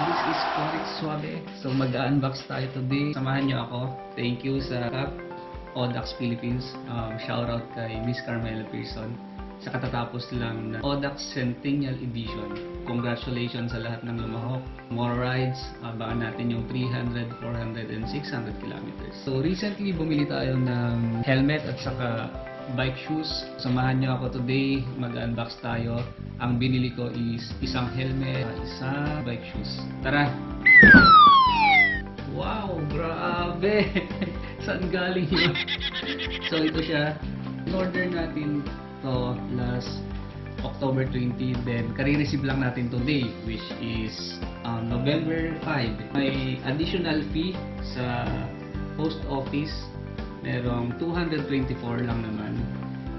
This is Forex Suave. So mag-unbox tayo today. Samahan niyo ako. Thank you sa Odax Philippines. Shoutout kay Miss Carmela Pearson sa katatapos lang na Odax Centennial Edition. Congratulations sa lahat ng lumahok. More rides. Abangan natin yung 300, 400, and 600 kilometers. So recently bumili tayo ng helmet at saka bike shoes. Samahan niyo ako today. Mag-unbox tayo. Ang binili ko is isang helmet, isang bike shoes. Tara! Wow! Grabe! Saan galing yun? So ito siya. In-order natin to last October 20. Then kare-receive lang natin today, which is November 5. May additional fee sa post office. Merong 224 lang naman.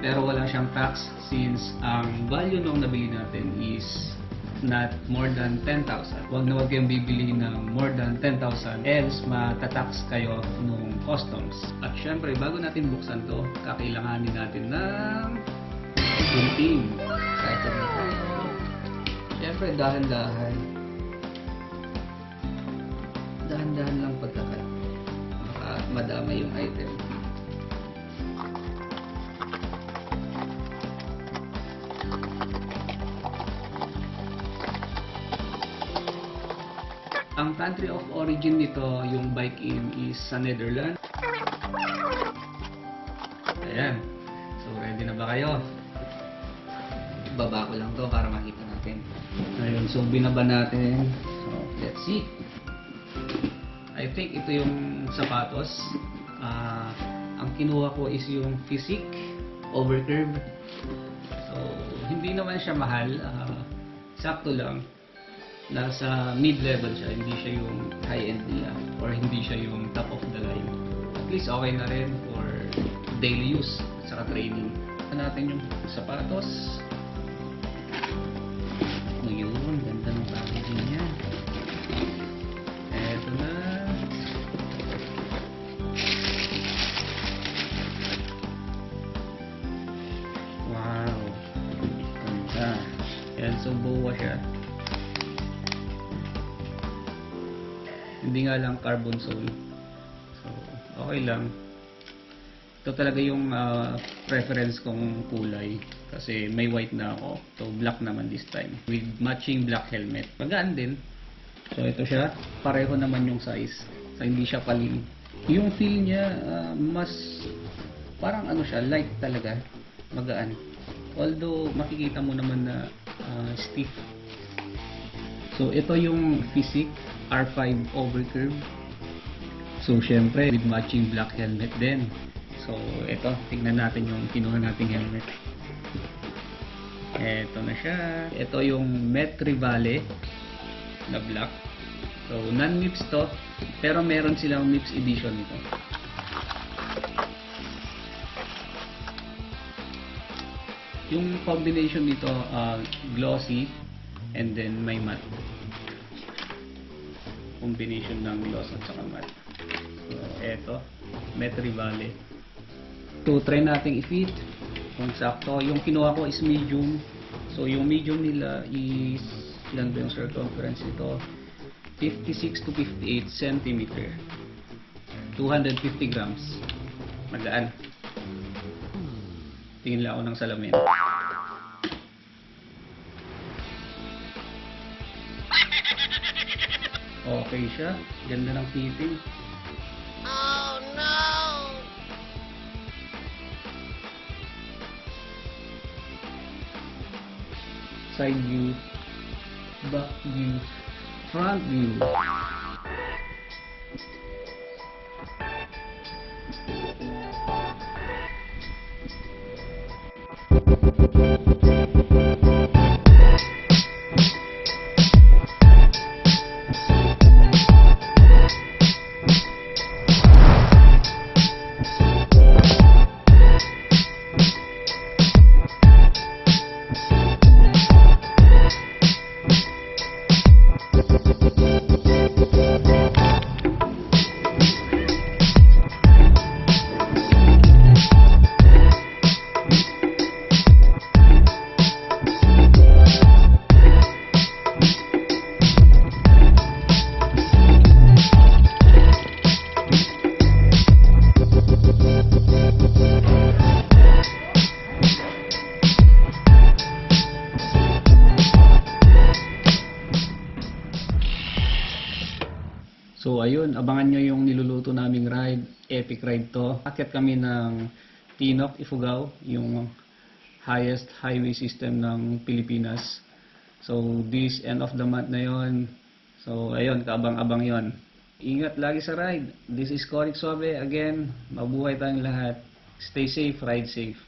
Pero wala siyang tax since ang value nung nabili natin is not more than 10,000. Huwag na huwag kayong bibili ng more than 10,000 else matatax kayo nung customs. At syempre, bago natin buksan to, kakailanganin natin ng gunting. Excited na tayo. Syempre, dahan-dahan. Dahan-dahan lang pagkakat. Baka madama yung item. Ang country of origin nito, yung bike in is sa Netherlands. Ayan. So, ready na ba kayo? Baba ko lang to para makita natin. Ayun, so binaba natin. So, let's see. I think ito yung sapatos. Ang kinuha ko is yung Fizik Overcurve. So, hindi naman siya mahal. Sakto lang. Nasa mid-level siya, hindi siya yung high-end nila or hindi siya yung top of the line. At least okay na rin for daily use at saka training. Natin yung sapatos. Ngayon, ganda ng packaging niya. Eto na. Wow. Ganda. Ayan, so boa siya. Hindi nga lang carbon sole. So, okay lang. Ito talaga yung preference kong kulay. Kasi may white na ako. So, black naman this time. With matching black helmet. Magaan din. So, ito siya. Pareho naman yung size. So, hindi siya paling. Yung feel niya, mas parang ano siya, light talaga. Magaan. Although, makikita mo naman na stiff. So, ito yung Fizik R5 Overcurve. So, syempre, with matching black helmet din. So, ito, tingnan natin yung kinuha nating helmet. Ito na siya. Ito yung Rivale na black. So, non-MIPS to. Pero meron silang MIPS edition nito. Yung combination nito, glossy and then may matte. Combination ng gloss at saka matte. So, eto, Rivale. So, try nating i-fit kung sakto. Yung kinuha ko is medium. So, yung medium nila is, ilan ba yung circumference nito? 56 to 58 cm. 250 grams. Magaan. Tingin lang ako ng salamin. Okay siya. Ganda ng fitting. Oh no! Side view, back view, front view. So ayun, abangan nyo yung niluluto naming ride. Epic ride to. Akyat kami ng Tinok, Ifugao, yung highest highway system ng Pilipinas. So this end of the month na yon. So ayun, kaabang-abang yon. Ingat lagi sa ride. This is Corik Suave again. Mabuhay tayong lahat. Stay safe, ride safe.